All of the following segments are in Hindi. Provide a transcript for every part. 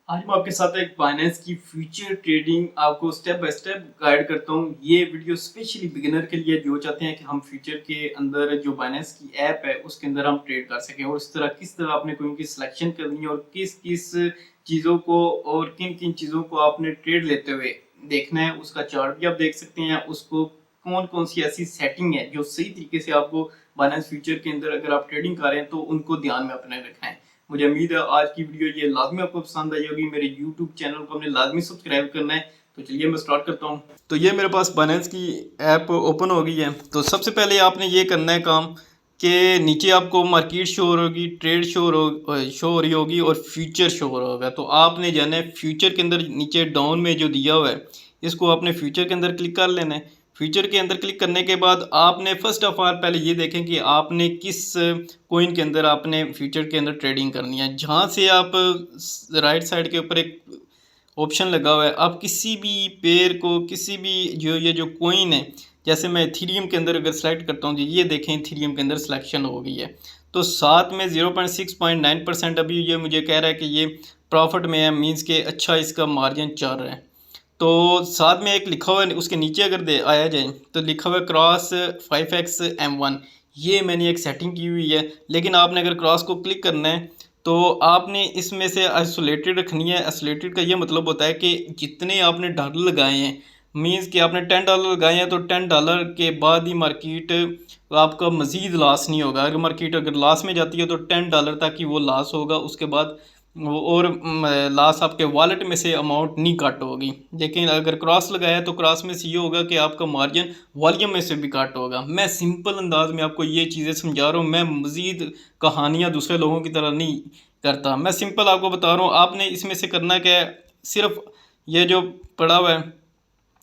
आज मैं आपके साथ एक बाइनेंस की फ्यूचर ट्रेडिंग आपको स्टेप बाय स्टेप गाइड करता हूँ। ये वीडियो स्पेशली बिगिनर के लिए जो चाहते हैं कि हम फ्यूचर के अंदर जो बाइनेंस की ऐप है उसके अंदर हम ट्रेड कर सकें और इस तरह किस तरह आपने कोइन की सिलेक्शन करनी है और किस किस चीज़ों को और किन किन चीज़ों को आपने ट्रेड लेते हुए देखना है। उसका चार्ट भी आप देख सकते हैं। उसको कौन कौन सी ऐसी सेटिंग है जो सही तरीके से आपको बाइनेंस फ्यूचर के अंदर अगर आप ट्रेडिंग कर रहे हैं तो उनको ध्यान में अपने रखना है। मुझे उम्मीद है आज की वीडियो ये लाजमी आपको पसंद आई होगी। मेरे YouTube चैनल को हमने लाजमी सब्सक्राइब करना है। तो चलिए मैं स्टार्ट करता हूँ। तो ये मेरे पास बाइनेंस की ऐप ओपन हो गई है। तो सबसे पहले आपने ये करना है काम कि नीचे आपको मार्केट शो हो रही, ट्रेड शो हो रही होगी और फ्यूचर शो हो रहा होगा। तो आपने जाना है फ्यूचर के अंदर नीचे डाउन में जो दिया हुआ है इसको आपने फ्यूचर के अंदर क्लिक कर लेना है। फ्यूचर के अंदर क्लिक करने के बाद आपने फर्स्ट ऑफ ऑल पहले ये देखें कि आपने किस कोइन के अंदर आपने फ्यूचर के अंदर ट्रेडिंग करनी है। जहाँ से आप राइट साइड के ऊपर एक ऑप्शन लगा हुआ है, आप किसी भी पेयर को किसी भी जो कोइन है, जैसे मैं इथीरियम के अंदर अगर सेलेक्ट करता हूँ जी, ये देखें इथीरियम के अंदर सिलेक्शन हो गई है। तो साथ में 0.6.9% अभी ये मुझे कह रहा है कि ये प्रॉफिट में है, मीन्स के अच्छा इसका मार्जिन चल रहा है। तो साथ में एक लिखा हुआ है, उसके नीचे अगर दे आया जाए तो लिखा हुआ है क्रॉस 5x M1। ये मैंने एक सेटिंग की हुई है, लेकिन आपने अगर क्रॉस को क्लिक करना है तो आपने इसमें से आइसोलेटेड रखनी है। आइसोलेटेड का ये मतलब होता है कि जितने आपने डॉलर लगाए हैं, मींस कि आपने $10 लगाए हैं तो $10 के बाद ही मार्केट आपका मज़ीद लॉस नहीं होगा। अगर मार्केट अगर लॉस में जाती है तो $10 तक ही वो लॉस होगा, उसके बाद वो और लॉस आपके वॉलेट में से अमाउंट नहीं कट होगी। लेकिन अगर क्रॉस लगाया तो क्रॉस में से ये होगा कि आपका मार्जिन वॉल्यूम में से भी कट होगा। मैं सिंपल अंदाज में आपको ये चीज़ें समझा रहा हूँ, मैं मज़ीद कहानियाँ दूसरे लोगों की तरह नहीं करता, मैं सिंपल आपको बता रहा हूँ। आपने इसमें से करना क्या है, सिर्फ ये जो पड़ा हुआ है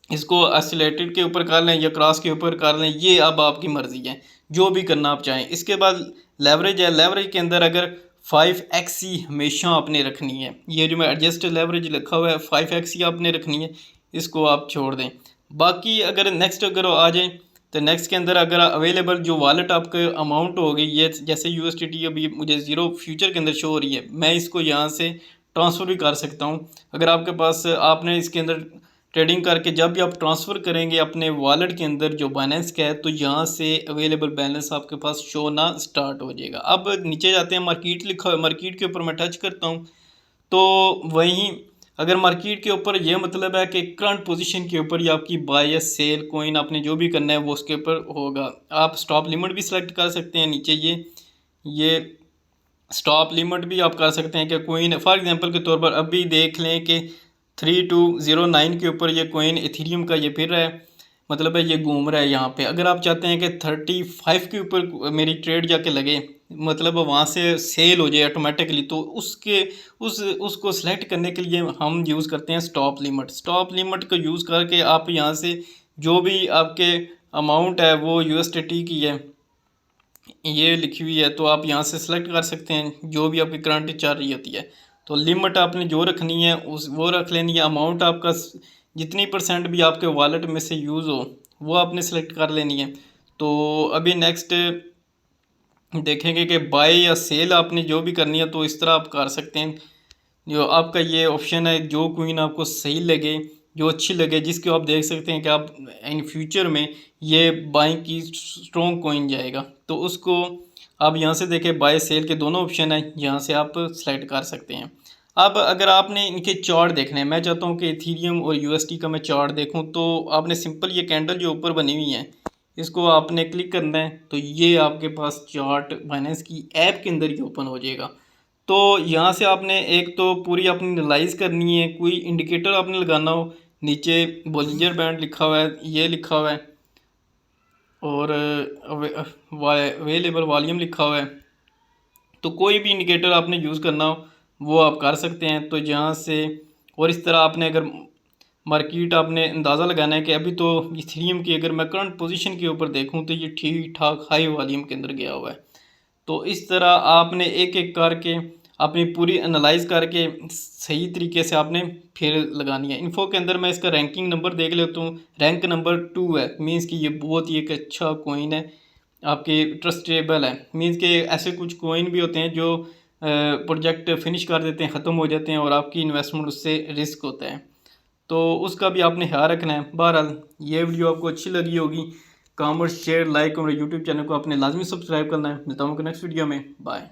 इसको आइसोलेटेड के ऊपर कर लें या क्रॉस के ऊपर कर लें, ये अब आपकी मर्ज़ी है, जो भी करना आप चाहें। इसके बाद लेवरेज है, लेवरेज के अंदर अगर 5x ही हमेशा आपने रखनी है। ये जो मैं एडजस्ट लेवरेज लिखा हुआ है 5x ही आपने रखनी है, इसको आप छोड़ दें। बाकी अगर नेक्स्ट अगर आ जाए तो नेक्स्ट के अंदर अगर अवेलेबल जो वॉलेट आपके अमाउंट हो गई, ये जैसे USDT अभी मुझे ज़ीरो फ्यूचर के अंदर शो हो रही है, मैं इसको यहाँ से ट्रांसफ़र भी कर सकता हूँ। अगर आपके पास आपने इसके अंदर ट्रेडिंग करके जब भी आप ट्रांसफ़र करेंगे अपने वॉलेट के अंदर जो बाइनेंस का है, तो यहाँ से अवेलेबल बैलेंस आपके पास शो होना स्टार्ट हो जाएगा। अब नीचे जाते हैं, मार्केट लिखा हुआ है, मार्केट के ऊपर मैं टच करता हूँ तो वहीं अगर मार्केट के ऊपर ये मतलब है कि करंट पोजीशन के ऊपर ही आपकी बाय या सेल कोइन आपने जो भी करना है वो उसके ऊपर होगा। आप स्टॉप लिमिट भी सिलेक्ट कर सकते हैं। नीचे ये स्टॉप लिमिट भी आप कर सकते हैं कि कोइन फॉर एग्जांपल के तौर पर अभी देख लें कि 3209 के ऊपर ये कोइन इथेरियम का ये फिर रहा है, मतलब है ये घूम रहा है यहाँ पे। अगर आप चाहते हैं कि 35 के ऊपर मेरी ट्रेड जाके लगे, मतलब वहाँ से सेल हो जाए ऑटोमेटिकली, तो उसको सेलेक्ट करने के लिए हम यूज़ करते हैं स्टॉप लिमिट। स्टॉप लिमिट को यूज़ करके आप यहाँ से जो भी आपके अमाउंट है वो USDT की है, ये लिखी हुई है, तो आप यहाँ से सेलेक्ट कर सकते हैं जो भी आपकी करंट चल रही होती है। तो लिमिट आपने जो रखनी है उस वो रख लेनी है। अमाउंट आपका जितनी परसेंट भी आपके वॉलेट में से यूज़ हो वो आपने सेलेक्ट कर लेनी है। तो अभी नेक्स्ट देखेंगे कि बाय या सेल आपने जो भी करनी है तो इस तरह आप कर सकते हैं। जो आपका ये ऑप्शन है, जो कोइन आपको सही लगे, जो अच्छी लगे, जिसको आप देख सकते हैं कि आप इन फ्यूचर में ये बाइंग की स्ट्रॉन्ग कोइन जाएगा, तो उसको आप यहाँ से देखें बाय सेल के दोनों ऑप्शन हैं, यहाँ से आप सेलेक्ट कर सकते हैं। अब अगर आपने इनके चार्ट देखने हैं, मैं चाहता हूँ कि इथीरियम और USD का मैं चार्ट देखूँ, तो आपने सिंपल ये कैंडल जो ऊपर बनी हुई है इसको आपने क्लिक करना है, तो ये आपके पास चार्ट बाइनेंस की ऐप के अंदर ही ओपन हो जाएगा। तो यहाँ से आपने एक तो पूरी अपनी एनालाइज करनी है, कोई इंडिकेटर आपने लगाना हो, नीचे बॉलिंजर बैंड लिखा हुआ है, ये लिखा हुआ है, और अवेलेबल वॉल्यूम लिखा हुआ है। तो कोई भी इंडिकेटर आपने यूज़ करना हो वो आप कर सकते हैं। तो यहाँ से और इस तरह आपने अगर मार्केट आपने अंदाज़ा लगाना है कि अभी तो इथेरियम की अगर मैं करंट पोजीशन के ऊपर देखूँ तो ये ठीक ठाक हाई वॉल्यूम के अंदर गया हुआ है। तो इस तरह आपने एक एक करके अपनी पूरी एनालाइज करके सही तरीके से आपने फिर लगानी है। इन्फो के अंदर मैं इसका रैंकिंग नंबर देख लेता हूँ, रैंक नंबर 2 है, मीन्स कि ये बहुत ही एक अच्छा कोइन है, आपके ट्रस्टेबल है। मीन्स कि ऐसे कुछ कोइन भी होते हैं जो प्रोजेक्ट फिनिश कर देते हैं, ख़त्म हो जाते हैं और आपकी इन्वेस्टमेंट उससे रिस्क होता है, तो उसका भी आपने ख्याल रखना है। बहरहाल ये वीडियो आपको अच्छी लगी होगी, कमेंट शेयर लाइक और यूट्यूब चैनल को आपने लाजमी सब्सक्राइब करना है। मिलता हूँ नेक्स्ट वीडियो में, बाय।